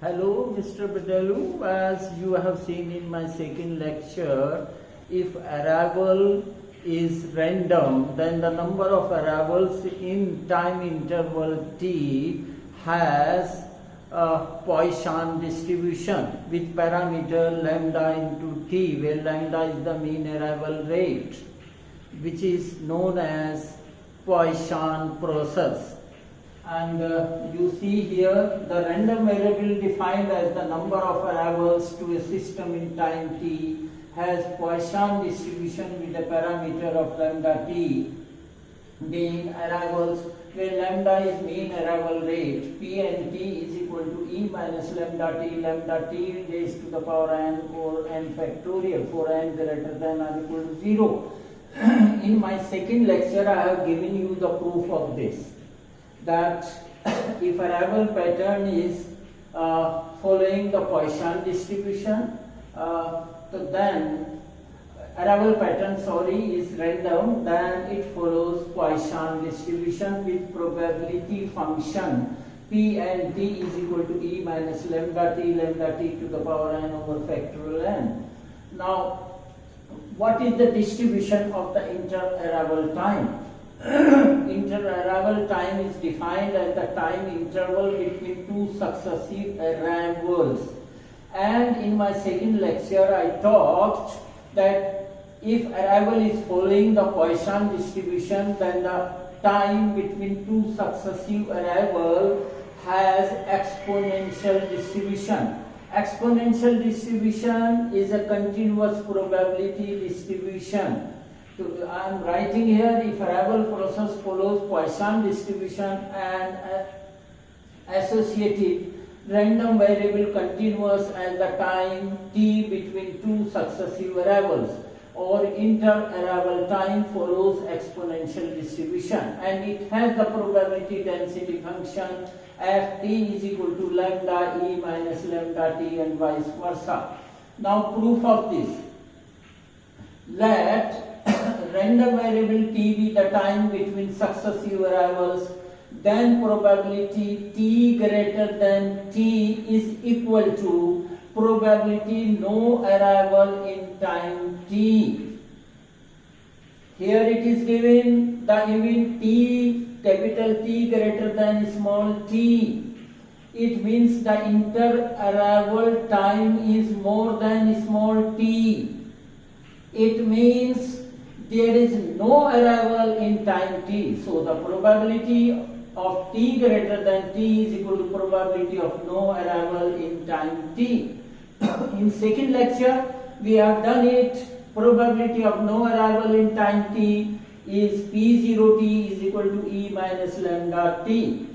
Hello, Mr. Bedalu. As you have seen in my second lecture, if arrival is random, then the number of arrivals in time interval t has a Poisson distribution with parameter lambda into t, where lambda is the mean arrival rate, which is known as Poisson process. And you see here the random variable defined as the number of arrivals to a system in time t has Poisson distribution with a parameter of lambda t being arrivals, where lambda is mean arrival rate, p and t is equal to e minus lambda t raised to the power n or n factorial for n greater than or equal to 0. In my second lecture I have given you the proof of this, that if arrival pattern is following the Poisson distribution, then arrival pattern is random, then it follows Poisson distribution with probability function p and t is equal to e minus lambda t to the power n over factorial n. Now, what is the distribution of the inter-arrival time? Inter-arrival time is defined as the time interval between two successive arrivals. And in my second lecture I talked that if arrival is following the Poisson distribution, then the time between two successive arrivals has exponential distribution. Exponential distribution is a continuous probability distribution. So I am writing here, if arrival process follows Poisson distribution and associated random variable continuous at the time t between two successive arrivals, or inter-arrival time follows exponential distribution, and it has the probability density function f t is equal to lambda e minus lambda t and vice versa. Now, proof of this: let random variable t be the time between successive arrivals, then probability t greater than t is equal to probability no arrival in time t. Here it is given the event t, capital T greater than small t. It means the inter-arrival time is more than small t. It means there is no arrival in time t. So the probability of t greater than t is equal to probability of no arrival in time t. In second lecture we have done it. Probability of no arrival in time t is p0t is equal to e minus lambda t.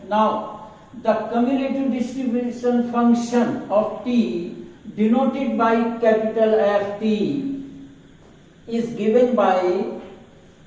Now, the cumulative distribution function of t denoted by capital Ft is given by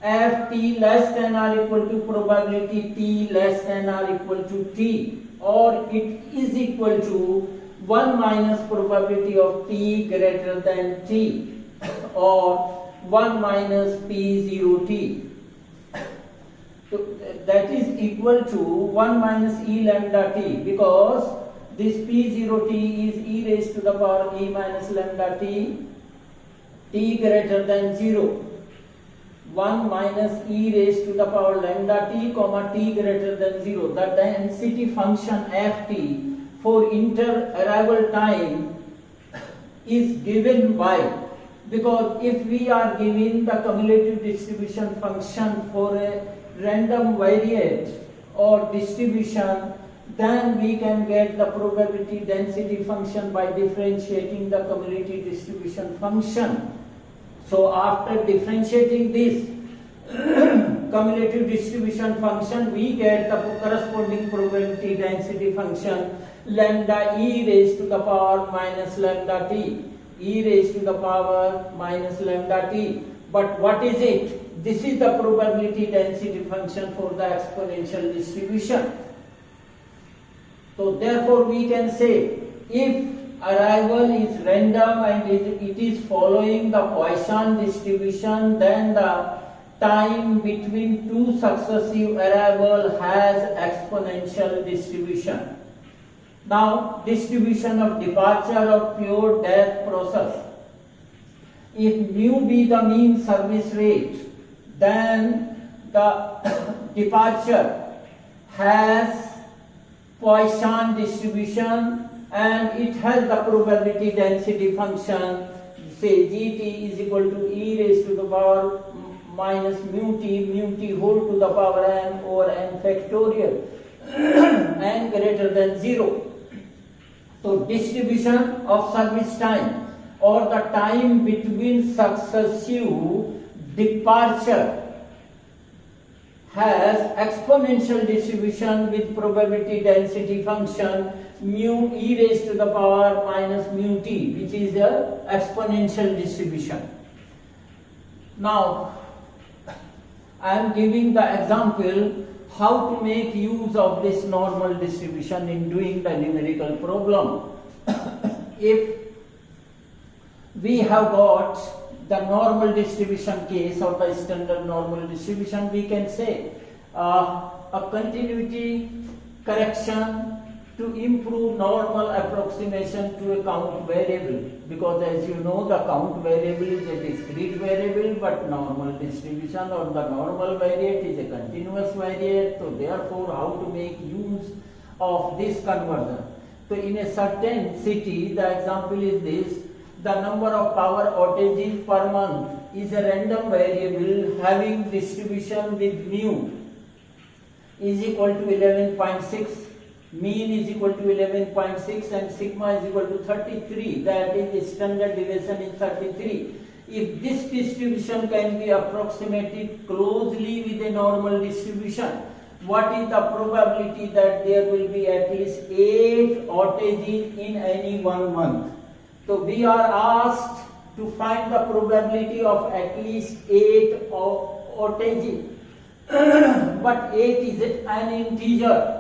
Ft less than or equal to probability t less than or equal to t, or it is equal to 1 minus probability of t greater than t, or 1 minus p0t. So that is equal to 1 minus e lambda t, because this p0t is e raised to the power e minus lambda t, t greater than 0. 1 minus e raised to the power lambda t comma t greater than 0. The density function ft for inter-arrival time is given by, because if we are given the cumulative distribution function for a random variate or distribution, then we can get the probability density function by differentiating the cumulative distribution function. So after differentiating this cumulative distribution function, we get the corresponding probability density function lambda e raised to the power minus lambda t, e raised to the power minus lambda t. But what is it? This is the probability density function for the exponential distribution. So therefore we can say, if arrival is random and it is following the Poisson distribution, then the time between two successive arrivals has exponential distribution. Now, distribution of departure of pure death process. If mu be the mean service rate, then the departure has Poisson distribution and it has the probability density function, say gt is equal to e raised to the power minus mu t whole to the power n over n factorial n greater than 0. So distribution of service time or the time between successive departure has exponential distribution with probability density function mu e raised to the power minus mu t, which is a exponential distribution. Now I am giving the example how to make use of this normal distribution in doing the numerical problem. If we have got the normal distribution case or the standard normal distribution, we can say a continuity correction to improve normal approximation to a count variable, because as you know the count variable is a discrete variable but normal distribution or the normal variate is a continuous variate. So therefore how to make use of this conversion? So in a certain city, the example is this: the number of power outages per month is a random variable having distribution with mu is equal to 11.6, mean is equal to 11.6 and sigma is equal to 33, that is standard deviation in 33. If this distribution can be approximated closely with a normal distribution, what is the probability that there will be at least 8 outages in any one month? So we are asked to find the probability of at least 8 outages. But 8 is an integer.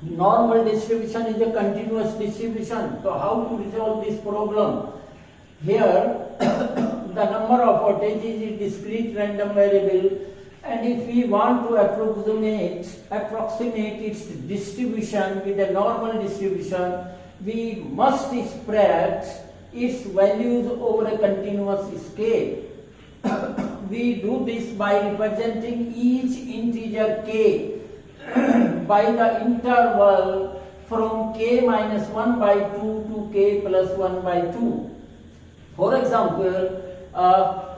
Normal distribution is a continuous distribution. So how to resolve this problem? Here the number of outages is discrete random variable, and if we want to approximate its distribution with a normal distribution, we must spread its values over a continuous scale. We do this by representing each integer k by the interval from k minus 1 by 2 to k plus 1 by 2. For example,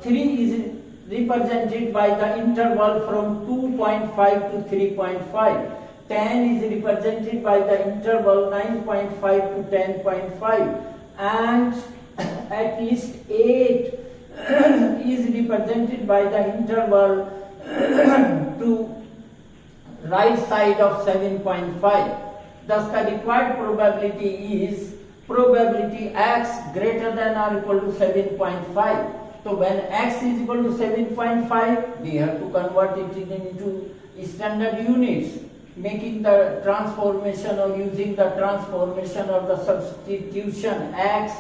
3 is represented by the interval from 2.5 to 3.5. 10 is represented by the interval 9.5 to 10.5, and at least 8 is represented by the interval to right side of 7.5. Thus the required probability is probability x greater than or equal to 7.5. So when x is equal to 7.5, we have to convert it into standard units, making the transformation or using the transformation or the substitution x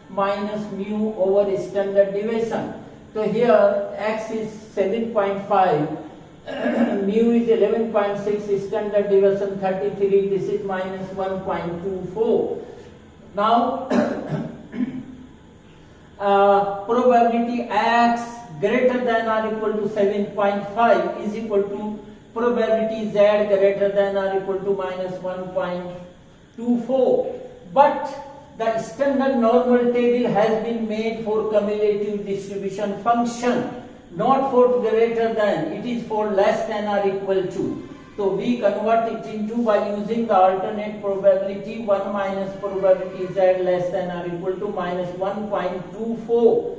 minus mu over standard deviation. So here x is 7.5, mu is 11.6, standard deviation 33, this is minus 1.24. Now probability x greater than or equal to 7.5 is equal to probability z greater than or equal to minus 1.24. But the standard normal table has been made for cumulative distribution function, not for greater than, it is for less than or equal to. So we convert it into by using the alternate probability 1 minus probability z less than or equal to minus 1.24, or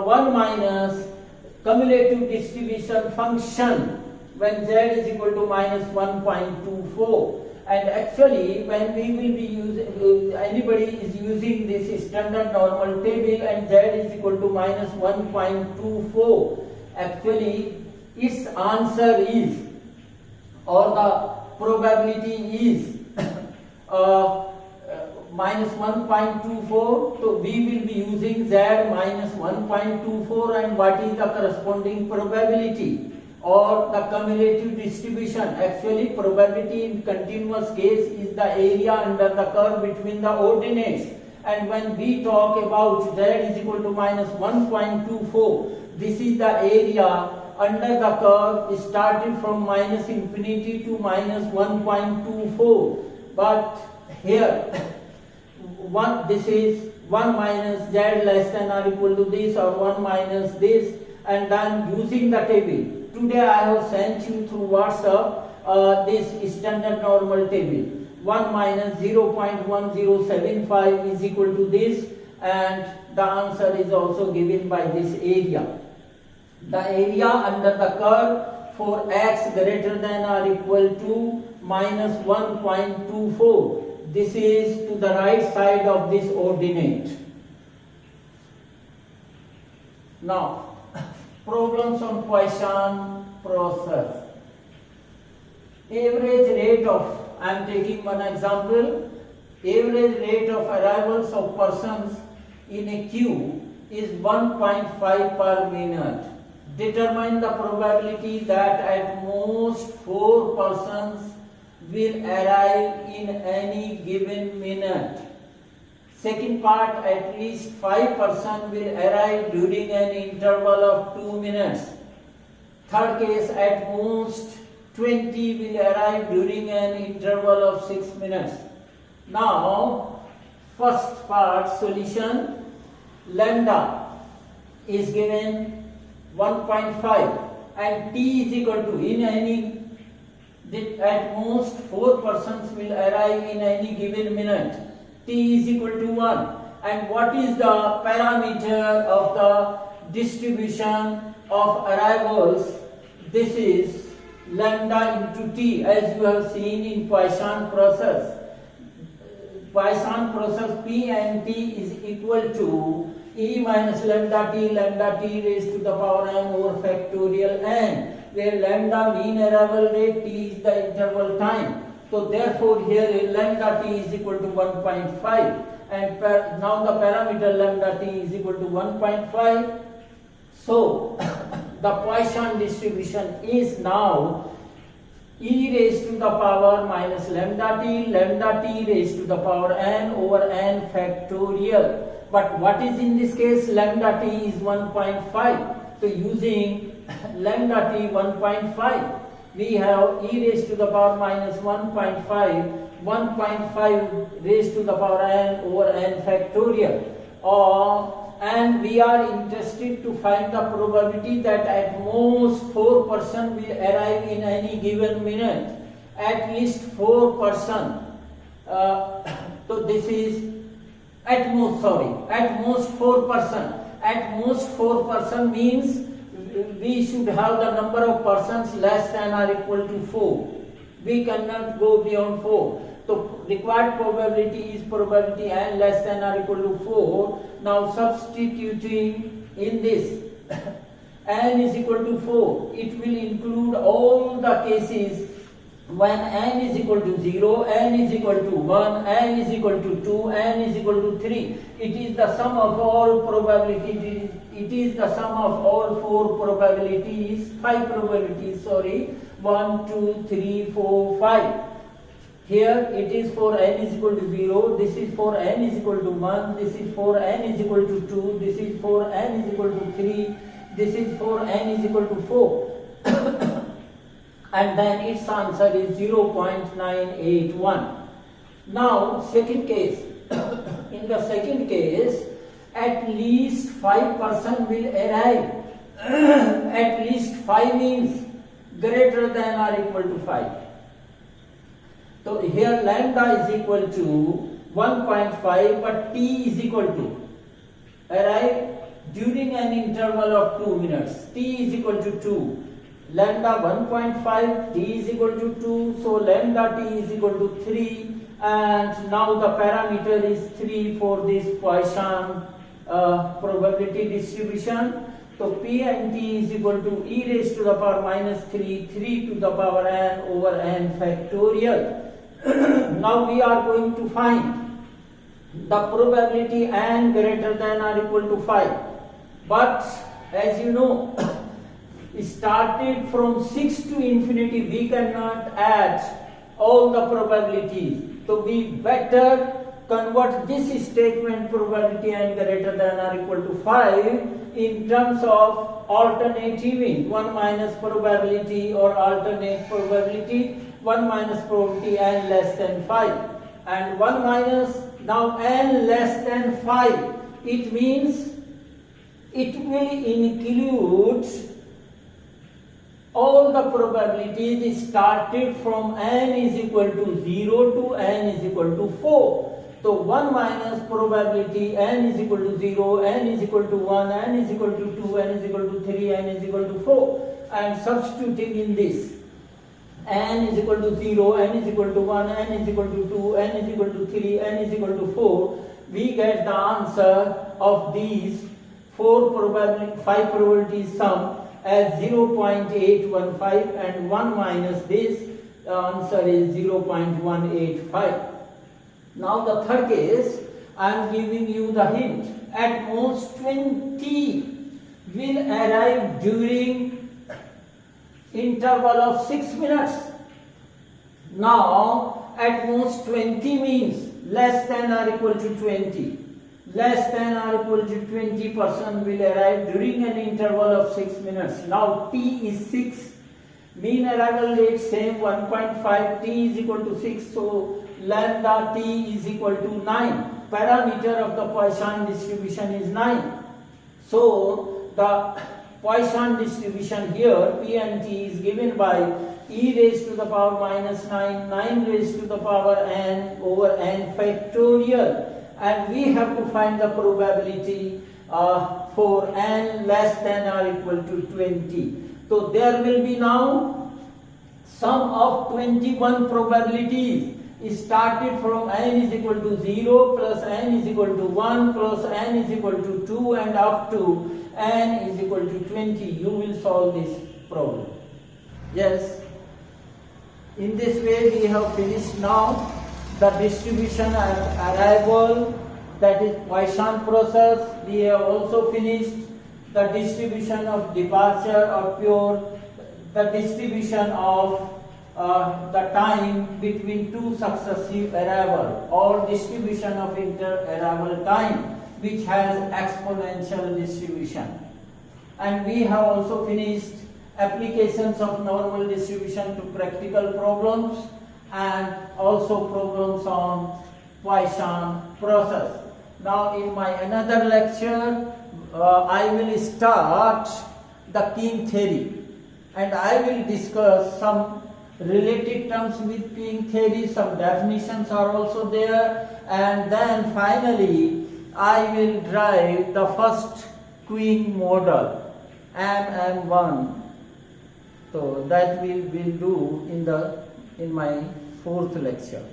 1 minus cumulative distribution function when z is equal to minus 1.24. And actually when we will be using, anybody is using this standard normal table and z is equal to minus 1.24, actually its answer is, or the probability is minus 1.24. So we will be using z minus 1.24, and what is the corresponding probability? or the cumulative distribution. Actually, probability in continuous case is the area under the curve between the ordinates. And when we talk about z is equal to minus 1.24, this is the area under the curve starting from minus infinity to minus 1.24. But here, this is 1 minus z less than or equal to this, or 1 minus this, and then using the table. Today I have sent you through WhatsApp this standard normal table. 1 minus 0.1075 is equal to this, and the answer is also given by this area. The area under the curve for x greater than or equal to minus 1.24. This is to the right side of this ordinate. Now, problems on Poisson process. Average rate of, I am taking one example, average rate of arrivals of persons in a queue is 1.5 per minute. Determine the probability that at most 4 persons will arrive in any given minute. Second part, at least 5 persons will arrive during an interval of 2 minutes. Third case, at most 20 will arrive during an interval of 6 minutes. Now, first part solution, lambda is given 1.5 and t is equal to, in any, at most 4 persons will arrive in any given minute. T is equal to 1. And what is the parameter of the distribution of arrivals? This is lambda into t, as you have seen in Poisson process. Poisson process, P and T is equal to E minus lambda t raised to the power n over factorial n, where lambda mean arrival rate, t is the interval time. So therefore here lambda t is equal to 1.5, and now the parameter lambda t is equal to 1.5. So the Poisson distribution is now e raised to the power minus lambda t raised to the power n over n factorial. But what is in this case? Lambda t is 1.5. So using lambda t 1.5, we have e raised to the power minus 1.5 raised to the power n over n factorial. And we are interested to find the probability that at most 4 persons will arrive in any given minute. At least 4 persons. So this is at most 4 persons. At most 4 persons means we should have the number of persons less than or equal to 4. We cannot go beyond 4. So required probability is probability n less than or equal to 4. Now substituting in this n is equal to 4, it will include all the cases when n is equal to 0, n is equal to 1, n is equal to 2, n is equal to 3. It is the sum of all probabilities. It is the sum of all 5 probabilities, 1, 2, 3, 4, 5. Here it is for n is equal to 0, this is for n is equal to 1, this is for n is equal to 2, this is for n is equal to 3, this is for n is equal to 4. And then its answer is 0.981. Now, second case. In the second case, at least 5 persons will arrive. At least 5 means greater than or equal to 5. So here lambda is equal to 1.5, but t is equal to arrive during an interval of 2 minutes. T is equal to 2. Lambda 1.5, t is equal to 2, so lambda t is equal to 3, and now the parameter is 3 for this Poisson probability distribution. So p and t is equal to e raised to the power minus 3, 3 to the power n over n factorial. Now we are going to find the probability n greater than or equal to 5. But as you know, started from 6 to infinity, we cannot add all the probabilities. So we better convert this statement probability n greater than or equal to 5 in terms of alternating 1 minus probability or alternate probability, 1 minus probability n less than 5. And 1 minus now n less than 5. It means it will include all the probabilities started from n is equal to 0 to n is equal to 4. So 1 minus probability n is equal to 0, n is equal to 1, n is equal to 2, n is equal to 3, n is equal to 4. And substituting in this, n is equal to 0, n is equal to 1, n is equal to 2, n is equal to 3, n is equal to 4, we get the answer of these 5 probabilities sum as 0.815, and 1 minus this, the answer is 0.185. Now the third case, I am giving you the hint. At most 20 will arrive during interval of 6 minutes. Now at most 20 means less than or equal to 20. Less than or equal to 20 person will arrive during an interval of 6 minutes. Now t is 6. Mean arrival rate same 1.5, t is equal to 6, so lambda t is equal to 9. Parameter of the Poisson distribution is 9. So the Poisson distribution here, P and T, is given by e raised to the power minus 9, 9 raised to the power n over n factorial. And we have to find the probability for n less than or equal to 20. So there will be now sum of 21 probabilities started from n is equal to 0 plus n is equal to 1 plus n is equal to 2 and up to n is equal to 20. You will solve this problem. Yes. In this way we have finished now the distribution and arrival, that is Poisson process. We have also finished the distribution of departure or pure, the distribution of the time between two successive arrival, or distribution of inter-arrival time, which has exponential distribution. And we have also finished applications of normal distribution to practical problems and also problems on Poisson process. Now in my another lecture, I will start the King theory, and I will discuss some related terms with King theory, some definitions are also there, and then finally I will drive the first Queen model, MM1. So that we will do in my fourth lecture.